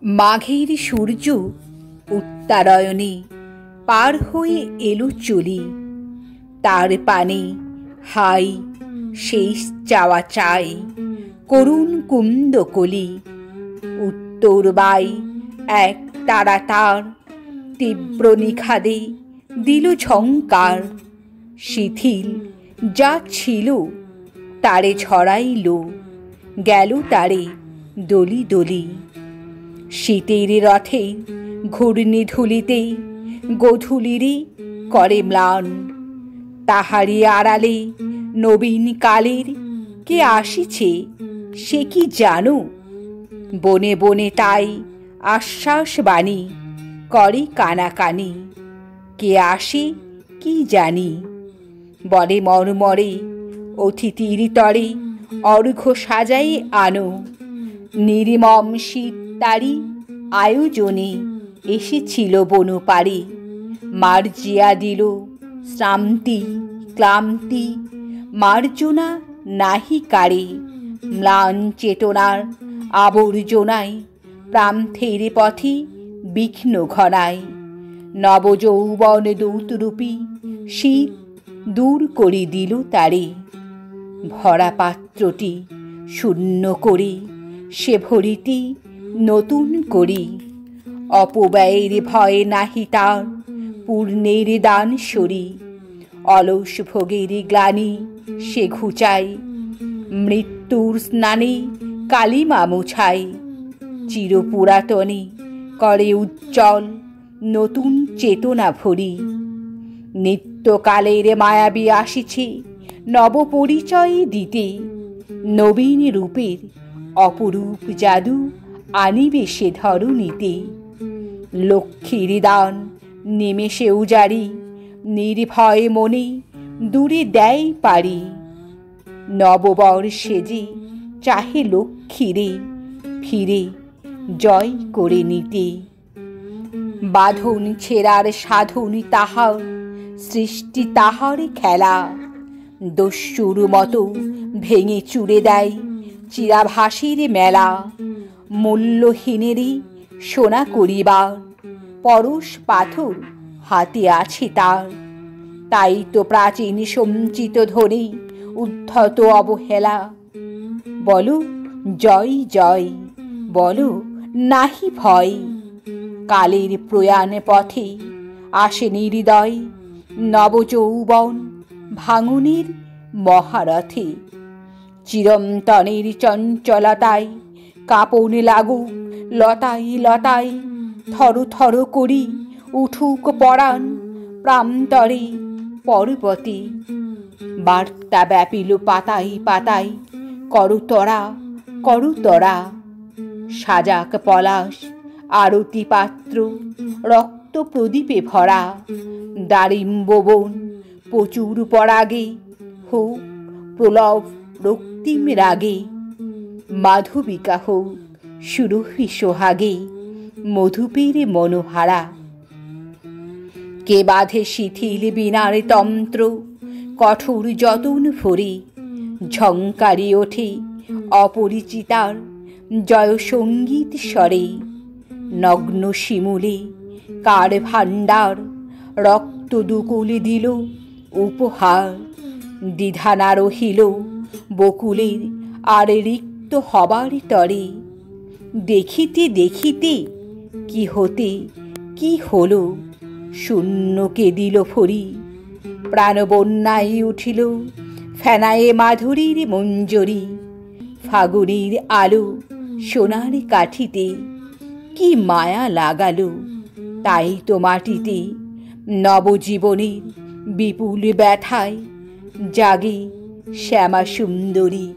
মাঘের সূর্য উত্তারয়ণে পার হয়ে এলো চলি, তার পানে হাই শেষ চাওয়া চাই করুণ কুন্দকলি। উত্তর বাই এক তারা তার তীব্র নিখাদে দিল ঝংকার। শিথিল যা ছিল তারে ঝরাইল, গেল তারে দলি দলি। শীতের রথে ঘূর্ণি ধুলিতে গোধূলিরে করে ম্লান, তাহারি আড়ালে নবীন কালের কে আসিছে সে কি জানো? বনে বনে তাই আশ্বাস বাণী করে কানাকানি, কে আসে কি জানি। বলে মর্মরে অতিথির তরে অর্ঘ্য সাজাই আনো, নির্মম শীত তারি আয়োজনে এসেছিল বনপাড়ে। মার্জিয়া দিল শ্রান্তি ক্লান্তি, মার্জনা নাহি কারে। ম্লান চেতনার আবর্জনায় প্রান্তের পথে বিঘ্ন ঘনায়। নবযৌবন দূতরূপী শীত দূর করে দিল তারে। ভরা পাত্রটি শূন্য করে সে ভরিতি নতুন করি। অপব্যয়ের ভয় নাহি তার পূর্ণের দান সরি। অলস ভোগের গ্লানি সে ঘুচায়, মৃত্যুর স্নানে কালিমা মোছায়। চিরপুরাতনে করে উজ্জ্বল নতুন চেতনা ভরি। নিত্যকালের মায়াবী আসিছে নব পরিচয় দিতে। নবীন রূপের অপরূপ জাদু আনিবে সে ধরণীতে। লক্ষ্মীর দান নিমেষে উজাড়ি, নির্ভয় মনে দূরে দেয় পারি। নববর্ষে যে চাহে লক্ষ্মীরে ফিরে জয় করে নিতে। বাঁধন ছেঁড়ার সাধন তাহার, সৃষ্টি তাহার খেলা। দস্যুর মতো ভেঙে চুরে দেয় চিরাভাসীর মেলা। মূল্যহীনেরই সোনা করিবার পরশ পাথর হাতে আছে তার। তাই তো প্রাচীন সঞ্চিত ধ্বনি উদ্ধত অবহেলা। বলো জয় জয়, বলো নাহি ভয়। কালের প্রয়াণ পথে আসে নির্দয় নবযৌবন ভাঙনের মহারথে। চিরন্তনের চঞ্চলতায় কাঁপন লাগুক লতায় লতায়। থর থর করি উঠুক পরাণ প্রান্তরে পর্বতে। বার্তা ব্যাপিল পাতায় পাতায়, করতরা করতরা। সাজাক পলাশ আরতি পাত্র রক্ত প্রদীপে ভরা। দারিম্ব বন প্রচুর পরাগে হোক প্রলভ রক্তিম রাগে। মাধবিকা হোক সুরভি সোহাগে মধুপের মনোহারা। কে বাঁধে শিথিল বীণার তন্ত্র কঠোর যতন ভরে। ঝংকারি ওঠে অপরিচিতার জয় সঙ্গীত স্বরে। নগ্ন শিমুলে কার ভাণ্ডার রক্ত দুকুল দিল উপহার। দ্বিধা না রহিল বকুলের আর রিক্ত হবার তরে। দেখিতে দেখিতে কি হতে কি হলো, শূন্যকে দিল ভরি। প্রাণবন্যায় উঠিল ফেনায়ে মাধুরীর মঞ্জরি। ফাগুনের আলো সোনার কাঠিতে কি মায়া লাগালো। তাই তো মাটিতে নবজীবনের বিপুল ব্যথায় জাগে শ্যামা সুন্দরী।